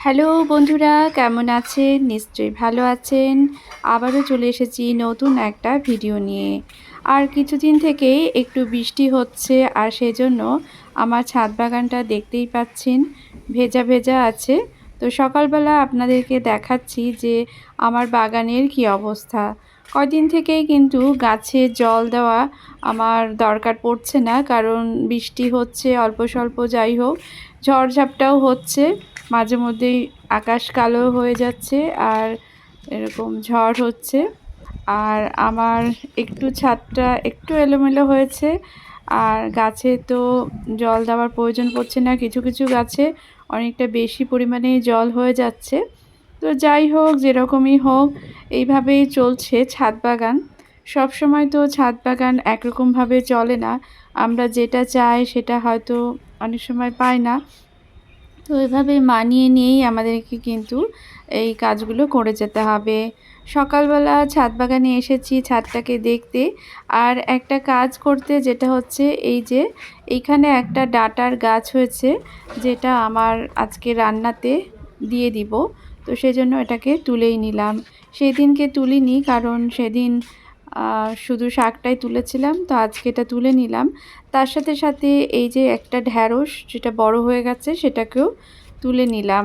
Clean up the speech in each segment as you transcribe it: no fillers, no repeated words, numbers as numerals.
Hello বন্ধুরা, কেমন আছেন? নিশ্চয়ই ভালো আছেন। আবারও চলে এসেছি নতুন একটা ভিডিও নিয়ে। আর কিছুদিন থেকেই একটু বৃষ্টি হচ্ছে, আর সেজন্য আমার ছাদ বাগানটা দেখতেই পাচ্ছেন ভেজা ভেজা আছে। তো সকালবেলা আপনাদেরকে দেখাচ্ছি যে আমার বাগানের কি অবস্থা। কয়দিন থেকেই কিন্তু গাছে জল দেওয়া আমার দরকার পড়ছে না, কারণ বৃষ্টি হচ্ছে অল্প স্বল্প, যাই হোক ঝড়ঝাপটাও হচ্ছে। মাঝে মধ্যেই আকাশ কালো হয়ে যাচ্ছে আর এরকম ঝড় হচ্ছে। আর আমার একটু ছাদটা একটু এলোমেলো হয়েছে, আর গাছে তো জল দেওয়ার প্রয়োজন পড়ছে না, কিছু কিছু গাছে অনেকটা বেশি পরিমাণে জল হয়ে যাচ্ছে। তো যাই হোক, যেরকমই হোক, এইভাবেই চলছে ছাদ বাগান। সব সময় তো ছাদ বাগান একরকমভাবে চলে না, আমরা যেটা চাই সেটা হয়তো অনেক সময় পাই না। তো এভাবে মানিয়ে নিয়েই আমাদেরকে কিন্তু এই কাজগুলো করে যেতে হবে। সকালবেলা ছাদ বাগানে এসেছি ছাদটাকে দেখতে, আর একটা কাজ করতে, যেটা হচ্ছে এই যে এইখানে একটা ডাঁটার গাছ হয়েছে, যেটা আমার আজকে রান্নাতে দিয়ে দিব। তো সেজন্য এটাকে তুলেই নিলাম। সেদিনকে তুলিনি, কারণ সেদিন শুধু শাকটাই তুলেছিলাম, তো আজকে এটা তুলে নিলাম। তার সাথে সাথে এই যে একটা ঢ্যাঁড়স যেটা বড় হয়ে গেছে সেটাকেও তুলে নিলাম।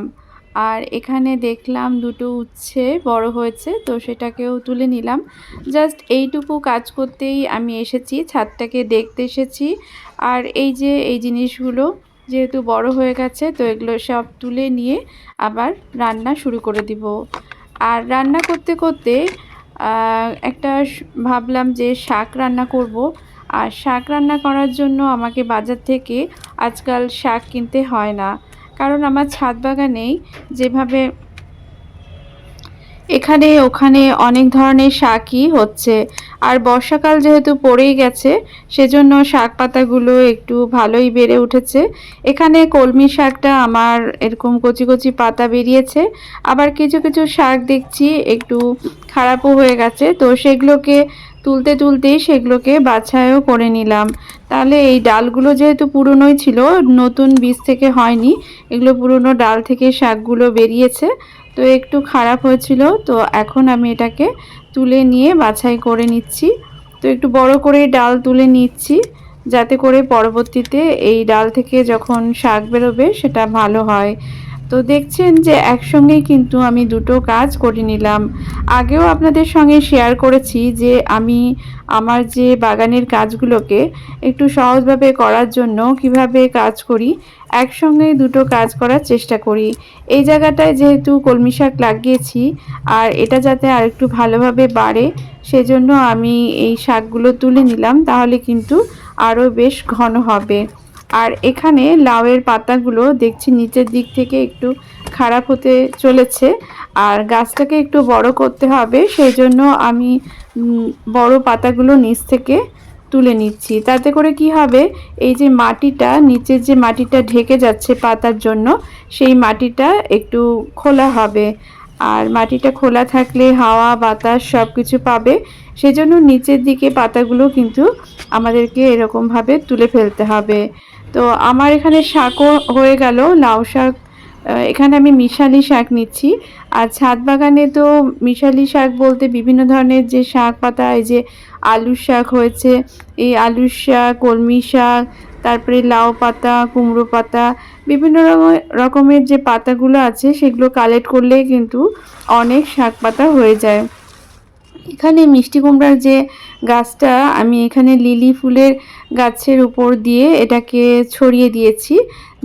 আর এখানে দেখলাম দুটো উচ্ছে বড় হয়েছে, তো সেটাকেও তুলে নিলাম। জাস্ট এইটুকু কাজ করতেই আমি এসেছি, ছাদটাকে দেখতে এসেছি। আর এই যে এই জিনিসগুলো যেহেতু বড় হয়ে গেছে, তো এগুলো সব তুলে নিয়ে আবার রান্না শুরু করে দিব। আর রান্না করতে করতে একটা ভাবলাম যে শাক রান্না করব। আর শাক রান্না করার জন্য আমাকে বাজার থেকে আজকাল শাক কিনতে হয় না, কারণ আমার ছাদ বাগানেই যেভাবে এখানে ওখানে অনেক ধরনের শাকই হচ্ছে। আর বর্ষাকাল যেহেতু পড়েই গেছে, সেজন্য শাক পাতাগুলো একটু ভালোই বেড়ে উঠেছে। এখানে কলমি শাকটা আমার এরকম কচি কচি পাতা বেরিয়েছে, আবার কিছু কিছু শাক দেখছি একটু খারাপও হয়ে গেছে, তো সেগুলোকে তুলতে তুলতেই সেগুলোকে বাছাইও করে নিলাম। তাহলে এই ডালগুলো যেহেতু পুরনোই ছিল, নতুন বীজ থেকে হয়নি, এগুলো পুরনো ডাল থেকে শাকগুলো বেরিয়েছে, তো একটু খারাপ হয়েছিল। তো এখন আমি এটাকে তুলে নিয়ে বাছাই করে নিচ্ছি। তো একটু বড় করে ডাল তুলে নিচ্ছি, যাতে করে পরবর্তীতে এই ডাল থেকে যখন শাক বেরোবে সেটা ভালো হয়। তো দেখছেন যে একসঙ্গেই কিন্তু আমি দুটো কাজ করে নিলাম। আগেও আপনাদের সঙ্গে শেয়ার করেছি যে আমি আমার যে বাগানের কাজগুলোকে একটু সহজভাবে করার জন্য কিভাবে কাজ করি, একসঙ্গেই দুটো কাজ করার চেষ্টা করি। এই জায়গাটায় যেহেতু কলমি শাক লাগিয়েছি, আর এটা যাতে আরেকটু ভালোভাবে বাড়ে, সেজন্য আমি এই শাকগুলো তুলে নিলাম, তাহলে কিন্তু আরও বেশ ঘন হবে। আর এখানে লাউয়ের পাতাগুলো দেখছি নিচের দিক থেকে একটু খারাপ হতে চলেছে, আর গাছটাকে একটু বড় করতে হবে, সেই জন্য আমি বড় পাতাগুলো নিচ থেকে তুলে নিচ্ছি। তাতে করে কি হবে, এই যে মাটিটা, নিচের যে মাটিটা ঢেকে যাচ্ছে পাতার জন্য, সেই মাটিটা একটু খোলা হবে। আর মাটিটা খোলা থাকলে হাওয়া বাতাস সব কিছু পাবে, সেজন্য নিচের দিকে পাতাগুলো কিন্তু আমাদেরকে এরকমভাবে তুলে ফেলতে হবে। তো আমার এখানে শাকও হয়ে গেল, লাউ শাক। এখানে আমি মিশালি শাক নিচ্ছি। আর ছাদ বাগানে তো মিশালি শাক বলতে বিভিন্ন ধরনের যে শাক পাতা, এই যে আলুর শাক হয়েছে, এই আলুর শাক, কলমি শাক, তারপরে লাউ পাতা, কুমড়ো পাতা, বিভিন্ন রকমের যে পাতাগুলো আছে সেগুলো কালেক্ট করলেই কিন্তু অনেক শাক পাতা হয়ে যায়। এখানে মিষ্টি কুমড়ার যে গাছটা, আমি এখানে লিলি ফুলের গাছের উপর দিয়ে এটাকে ছড়িয়ে দিয়েছি,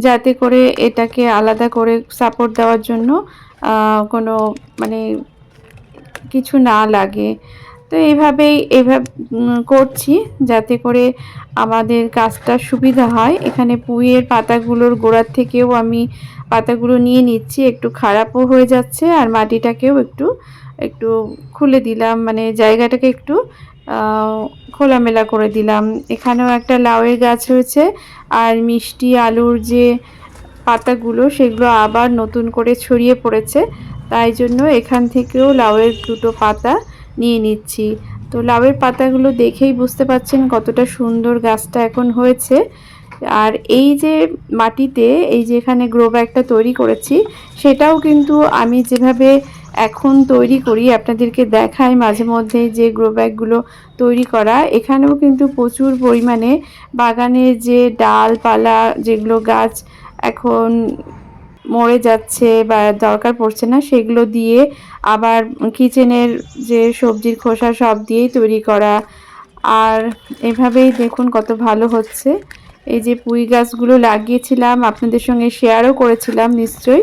যাতে করে এটাকে আলাদা করে সাপোর্ট দেওয়ার জন্য কোনো মানে কিছু না লাগে। তো এইভাবে করছি, যাতে করে আমাদের কাজটা সুবিধা হয়। এখানে পুঁইয়ের পাতাগুলোর গোড়ার থেকেও আমি পাতাগুলো নিয়ে নিচ্ছি, একটু খারাপও হয়ে যাচ্ছে, আর মাটিটাকেও একটু একটু খুলে দিলাম, মানে জায়গাটাকে একটু খোলামেলা করে দিলাম। এখানেও একটা লাউয়ের গাছ হয়েছে, আর মিষ্টি আলুর যে পাতাগুলো সেগুলো আবার নতুন করে ছড়িয়ে পড়েছে, তাই জন্য এখান থেকেও লাউয়ের দুটো পাতা নিয়ে নিচ্ছি। তো লাউয়ের পাতাগুলো দেখেই বুঝতে পারছেন কতটা সুন্দর গাছটা এখন হয়েছে। আর এই যে মাটিতে এই যে এখানে গ্রো ব্যাগটা তৈরি করেছি, সেটাও কিন্তু আমি যেভাবে এখন তৈরি করি আপনাদেরকে দেখাই মাঝে মধ্যে যে গ্রো ব্যাগগুলো তৈরি করা, এখানেও কিন্তু প্রচুর পরিমাণে বাগানের যে ডালপালা যেগুলো গাছ এখন মরে যাচ্ছে বা দরকার পড়ছে না সেগুলো দিয়ে আবার কিচেনের যে সবজির খোসা সব দিয়েই তৈরি করা। আর এভাবেই দেখুন কত ভালো হচ্ছে। এই যে পুঁই গাছগুলো লাগিয়েছিলাম আপনাদের সঙ্গে শেয়ারও করেছিলাম নিশ্চয়ই,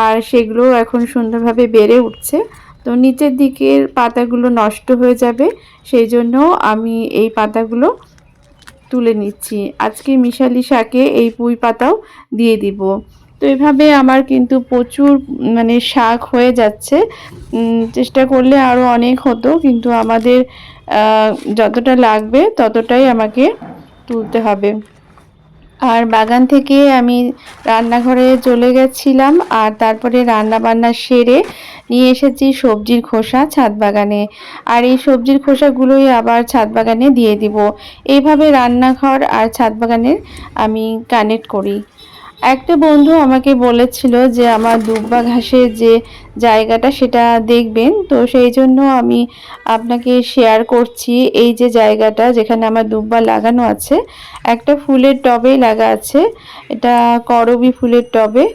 আর সেগুলো এখন সুন্দরভাবে বেড়ে উঠছে। তো নিচের দিকের পাতাগুলো নষ্ট হয়ে যাবে, সেই জন্য আমি এই পাতাগুলো তুলে নিচ্ছি। আজকে মিশালি শাকে এই পুঁই পাতাও দিয়ে দিব। তো এভাবে আমার কিন্তু প্রচুর মানে শাক হয়ে যাচ্ছে। চেষ্টা করলে আরও অনেক হতো, কিন্তু আমাদের যতটা লাগবে ততটাই আমাকে তুলতে হবে। আর বাগান থেকে আমি রান্নাঘরে চলে গেছিলাম, আর তারপরে রান্না বান্না সেরে নিয়ে এসেছি সবজির খোসা ছাদ বাগানে। আর এই সবজির খোসাগুলোই আবার ছাদ বাগানে দিয়ে দিব। এইভাবে রান্নাঘর আর ছাদ বাগানের আমি কানেক্ট করি। একটা বন্ধু আমাকে বলেছিল যে আমার দুব্বা ঘাসের যে জায়গাটা সেটা দেখবেন, তো সেই জন্য আমি আপনাকে শেয়ার করছি। এই যে জায়গাটা যেখানে আমার দুব্বা লাগানো আছে, একটা ফুলের টবেই লাগা আছে, এটা করবী ফুলের টবে।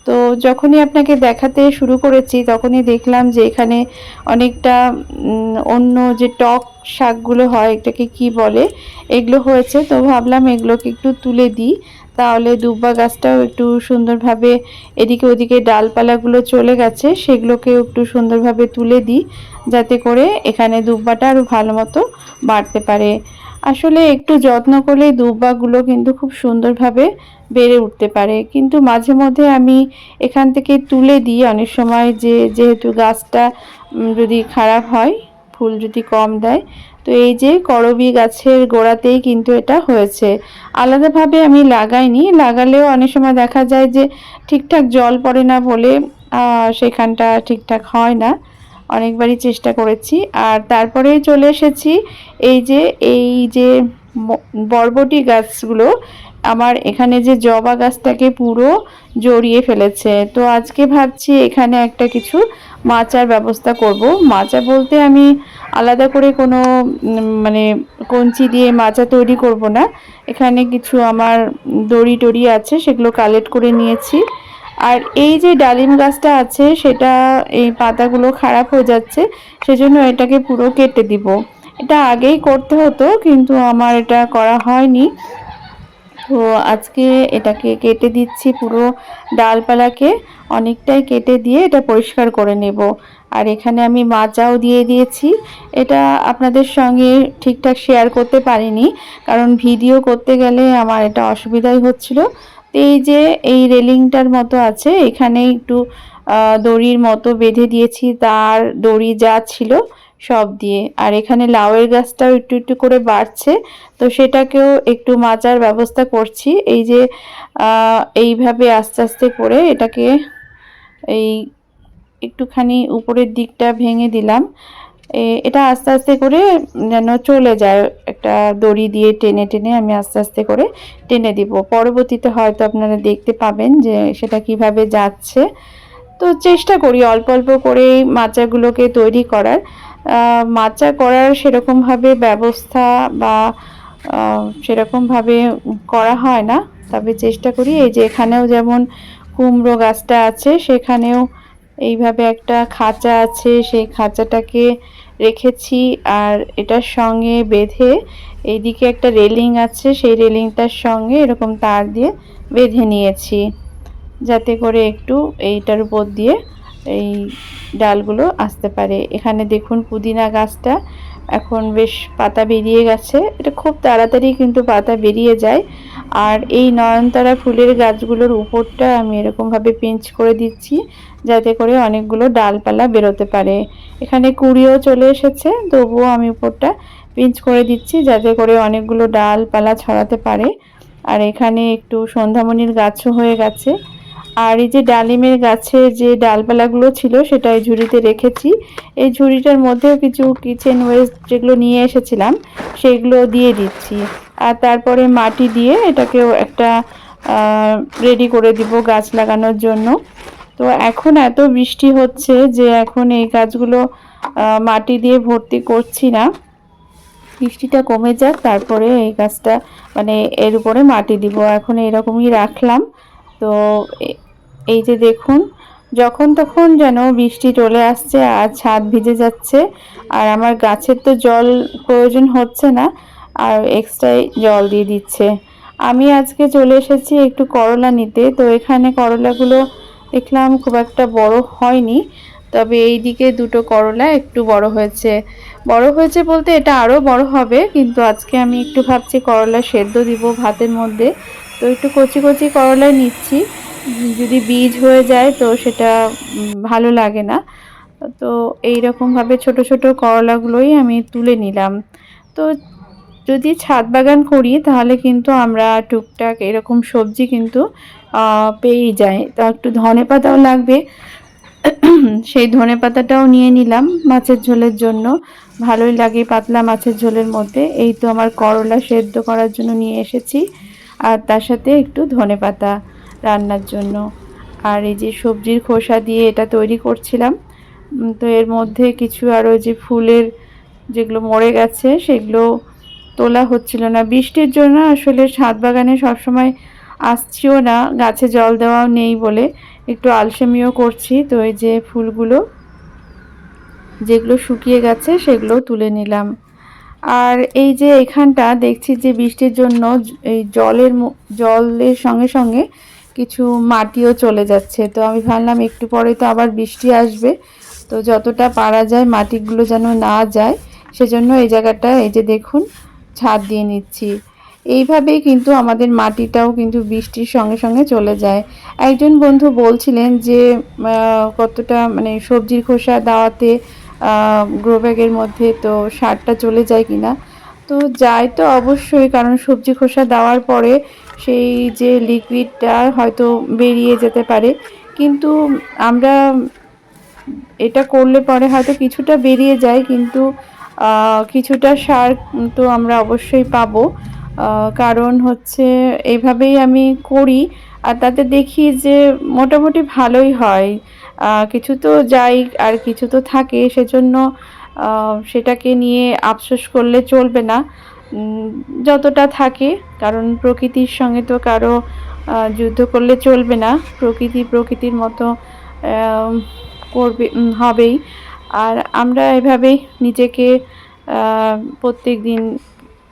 তো যখনই আপনাকে দেখাতে শুরু করেছি তখনই দেখলাম যে এখানে অনেকটা অন্য যে টক শাকগুলো হয়, এটাকে কি বলে, এগুলো হয়েছে। তো ভাবলাম এগুলোকে একটু তুলে দিই, তাহলে দুব্বা গাছটাও একটু সুন্দরভাবে, এদিকে ওদিকে ডালপালাগুলো চলে গেছে সেগুলোকেও একটু সুন্দরভাবে তুলে দিই, যাতে করে এখানে দুব্বাটা আরও ভালো মতো বাড়তে পারে। আসলে একটু যত্ন করলে দুব্বাগুলো কিন্তু খুব সুন্দরভাবে বেড়ে উঠতে পারে, কিন্তু মাঝে মধ্যে আমি এখান থেকে তুলে দিই অনেক সময়, যেহেতু গাছটা যদি খারাপ হয়, ফুল যদি কম দেয়। তো এই যে করবী গাছের গোড়াতেই কিন্তু এটা হয়েছে, আলাদাভাবে আমি লাগাইনি। লাগালেও অনেক সময় দেখা যায় যে ঠিকঠাক জল পড়ে না বলে সেখানটা ঠিকঠাক হয় না। অনেকবারই চেষ্টা করেছি। আর তারপরে চলে এসেছি এই যে বরবটি গাছগুলো আমার এখানে যে জবা গাছটাকে পুরো জড়িয়ে ফেলেছে। তো আজকে ভাবছি এখানে একটা কিছু মাচার ব্যবস্থা করব। মাচা বলতে আমি আলাদা করে কোনো মানে কঞ্চি দিয়ে মাচা তৈরি করব না। এখানে কিছু আমার দড়ি টড়ি আছে, সেগুলো কালেক্ট করে নিয়েছি। আর এই যে ডালিম গাছটা আছে সেটা এই পাতাগুলো খারাপ হয়ে যাচ্ছে, সেজন্য এটাকে পুরো কেটে দিব। এটা আগেই করতে হতো, কিন্তু আমার এটা করা হয়নি। তো আজকে এটাকে কেটে দিচ্ছি, পুরো ডালপালাকে অনেকটাই কেটে দিয়ে এটা পরিষ্কার করে নেব। আর এখানে আমি মাচাও দিয়ে দিয়েছি। এটা আপনাদের সঙ্গে ঠিকঠাক শেয়ার করতে পারিনি, কারণ ভিডিও করতে গেলে আমার এটা অসুবিধাই হচ্ছিল। এই যে এই রেলিংটার মতো আছে, এখানে একটু দড়ির মতো বেঁধে দিয়েছি, তার দড়ি যা ছিল সব দিয়ে। আর এখানে লাউয়ের গাছটাও একটু একটু করে বাড়ছে, তো সেটাকেও একটু মাচার ব্যবস্থা করছি। এই যে এইভাবে আস্তে আস্তে করে এটাকে এই একটুখানি উপরের দিকটা ভেঙে দিলাম। এটা আস্তে আস্তে করে যেন চলে যায়, একটা দড়ি দিয়ে টেনে টেনে আমি আস্তে আস্তে করে টেনে দিব। পরবর্তীতে হয়তো আপনারা দেখতে পাবেন যে সেটা কিভাবে যাচ্ছে। তো চেষ্টা করি অল্প অল্প করে মাচাগুলোকে তৈরি করার। মাচা করার সেরকমভাবে ব্যবস্থা বা সেরকমভাবে করা হয় না, তবে চেষ্টা করি। এই যে এখানেও যেমন কুমড়ো গাছটা আছে, সেখানেও এইভাবে একটা খাঁচা আছে, সেই খাঁচাটাকে রেখেছি। আর এটার সঙ্গে বেঁধে এইদিকে একটা রেলিং আছে, সেই রেলিংটার সঙ্গে এরকম তার দিয়ে বেঁধে নিয়েছি, যাতে করে একটু এইটার উপর দিয়ে এই ডালগুলো আসতে পারে। এখানে দেখুন পুদিনা গাছটা এখন বেশ পাতা বেরিয়ে গেছে, এটা খুব তাড়াতাড়ি কিন্তু পাতা বেরিয়ে যায়। আর এই নয়নতারা ফুলের গাছগুলোর উপরটা আমি এরকমভাবে পিঞ্চ করে দিচ্ছি, যাতে করে অনেকগুলো ডালপালা বেরোতে পারে। এখানে কুঁড়িও চলে এসেছে, তবুও আমি উপরটা পিঞ্চ করে দিচ্ছি, যাতে করে অনেকগুলো ডালপালা ছড়াতে পারে। আর এখানে একটু সন্ধ্যামণির গাছও হয়ে গেছে। আর এই যে ডালিমের গাছের যে ডালপালাগুলো ছিল সেটা এই ঝুড়িতে রেখেছি। এই ঝুড়িটার মধ্যেও কিছু কিচেন ওয়েস্ট যেগুলো নিয়ে এসেছিলাম সেগুলো দিয়ে দিচ্ছি। আর তারপরে মাটি দিয়ে এটাকেও একটা রেডি করে দিব গাছ লাগানোর জন্য। তো এখন এত বৃষ্টি হচ্ছে যে এখন এই গাছগুলো মাটি দিয়ে ভর্তি করছি না, বৃষ্টিটা কমে যাক তারপরে এই গাছটা মানে এর উপরে মাটি দিব। এখন এরকমই রাখলাম। তো এই যে দেখুন, যখন তখন যেন বৃষ্টি চলে আসছে আর ছাদ ভিজে যাচ্ছে। আর আমার গাছের তো জল প্রয়োজন হচ্ছে না, আর এক্সট্রাই জল দিয়ে দিচ্ছে। আমি আজকে চলে এসেছি একটু করলা নিতে। তো এখানে করলাগুলো দেখলাম খুব একটা বড় হয়নি, তবে এই দিকে দুটো করলা একটু বড় হয়েছে। বড় হয়েছে বলতে এটা আরও বড় হবে, কিন্তু আজকে আমি একটু ভাবছি করলা সেদ্ধ দিব ভাতের মধ্যে। তো একটু কচি কচি করলাই নিচ্ছি, যদি বীজ হয়ে যায় তো সেটা ভালো লাগে না। তো এই রকমভাবে ছোট ছোট করলাগুলোই আমি তুলে নিলাম। তো যদি ছাদ বাগান করি তাহলে কিন্তু আমরা টুকটাক এরকম সবজি কিন্তু পেয়েই যাই। তো একটু ধনেপাতাও লাগবে, সেই ধনেপাতাটাও নিয়ে নিলাম মাছের ঝোলের জন্য, ভালোই লাগে পাতলা মাছের ঝোলের মধ্যে। এই তো আমার করলা সেদ্ধ করার জন্য নিয়ে এসেছি, আর তার সাথে একটু ধনেপাতা রান্নার জন্য। আর এই যে সবজির খোসা দিয়ে এটা তৈরি করছিলাম। তো এর মধ্যে কিছু আরও যে ফুলের যেগুলো মরে গেছে সেগুলো তোলা হচ্ছিল না বৃষ্টির জন্য। আসলে ছাদ বাগানে সবসময় আসছিও না, গাছে জল দেওয়াও নেই বলে একটু আলসেমিও করছি। তো এই যে ফুলগুলো যেগুলো শুকিয়ে গেছে সেগুলো তুলে নিলাম। আর এই যে এখানটা দেখছি যে বৃষ্টির জন্য এই জলের সঙ্গে সঙ্গে কিছু মাটিও চলে যাচ্ছে। তো আমি ভাবলাম একটু পরে তো আবার বৃষ্টি আসবে, তো যতটা পারা যায় মাটিগুলো যেন না যায়, সেজন্য এই জায়গাটা এই যে দেখুন ছাদ দিয়ে নিচ্ছি। এইভাবেই কিন্তু আমাদের মাটিটাও কিন্তু বৃষ্টির সঙ্গে সঙ্গে চলে যায়। একজন বন্ধু বলছিলেন যে কতটা মানে সবজির খোসা দেওয়াতে গ্রো ব্যাগের মধ্যে তো সারটা চলে যায় কিনা। তো যায় তো অবশ্যই, কারণ সবজি খোসা দেওয়ার পরে সেই যে লিকুইডটা হয়তো বেরিয়ে যেতে পারে, কিন্তু আমরা এটা করলে পরে হয়তো কিছুটা বেরিয়ে যায়, কিন্তু কিছুটা সার তো আমরা অবশ্যই পাবো। কারণ হচ্ছে এইভাবেই আমি করি, আর তাতে দেখি যে মোটামুটি ভালোই হয়। কিছু তো যাই আর কিছু তো থাকে, সেজন্য সেটাকে নিয়ে আফসোস করলে চলবে না। যতটা থাকে, কারণ প্রকৃতির সঙ্গে তো কারো যুদ্ধ করলে চলবে না, প্রকৃতি প্রকৃতির মতো করবে, হবেই। আর আমরা এভাবেই নিজেকে প্রত্যেক দিন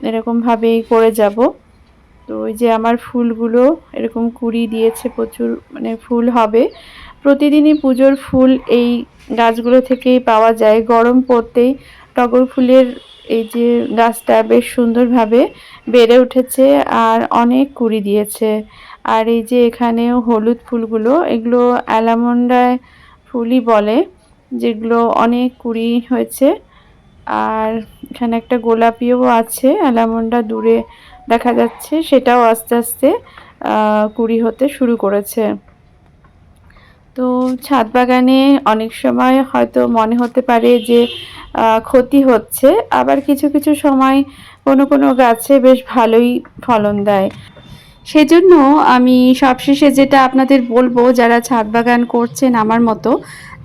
এরকমভাবেই করে যাব। তো ওই যে আমার ফুলগুলো এরকম কুড়ি দিয়েছে, প্রচুর মানে ফুল হবে। প্রতিদিনই পুজোর ফুল এই গাছগুলো থেকেই পাওয়া যায়। গরম পড়তেই টগর ফুলের এই যে গাছটা বেশ সুন্দরভাবে বেড়ে উঠেছে আর অনেক কুড়ি দিয়েছে। আর এই যে এখানেও হলুদ ফুলগুলো, এগুলো অ্যালামন্ডা ফুলই বলে, যেগুলো অনেক কুড়ি হয়েছে। আর এখানে একটা গোলাপিও আছে, অ্যালামন্ডা দূরে দেখা যাচ্ছে, সেটাও আস্তে আস্তে কুড়ি হতে শুরু করেছে। তো ছাদ বাগানে অনেক সময় হয়তো মনে হতে পারে যে ক্ষতি হচ্ছে, আবার কিছু কিছু সময় কোনো কোনো গাছে বেশ ভালোই ফলন দেয়। সেজন্য আমি সবশেষে যেটা আপনাদের বলবো, যারা ছাদ বাগান করছেন আমার মতো,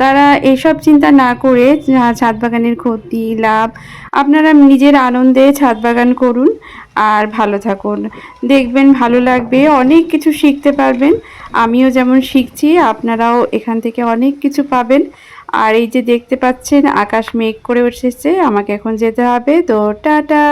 তারা এসব চিন্তা না করে ছাদ বাগানের ক্ষতি লাভ, আপনারা নিজের আনন্দে ছাদ বাগান করুন আর ভালো থাকুন। দেখবেন ভালো লাগবে, অনেক কিছু শিখতে পারবেন। আমিও যেমন শিখছি, আপনারাও এখান থেকে অনেক কিছু পাবেন। আর এই যে দেখতে পাচ্ছেন আকাশ মেঘ করে এসেছে, আমাকে এখন যেতে হবে। তো টাটা।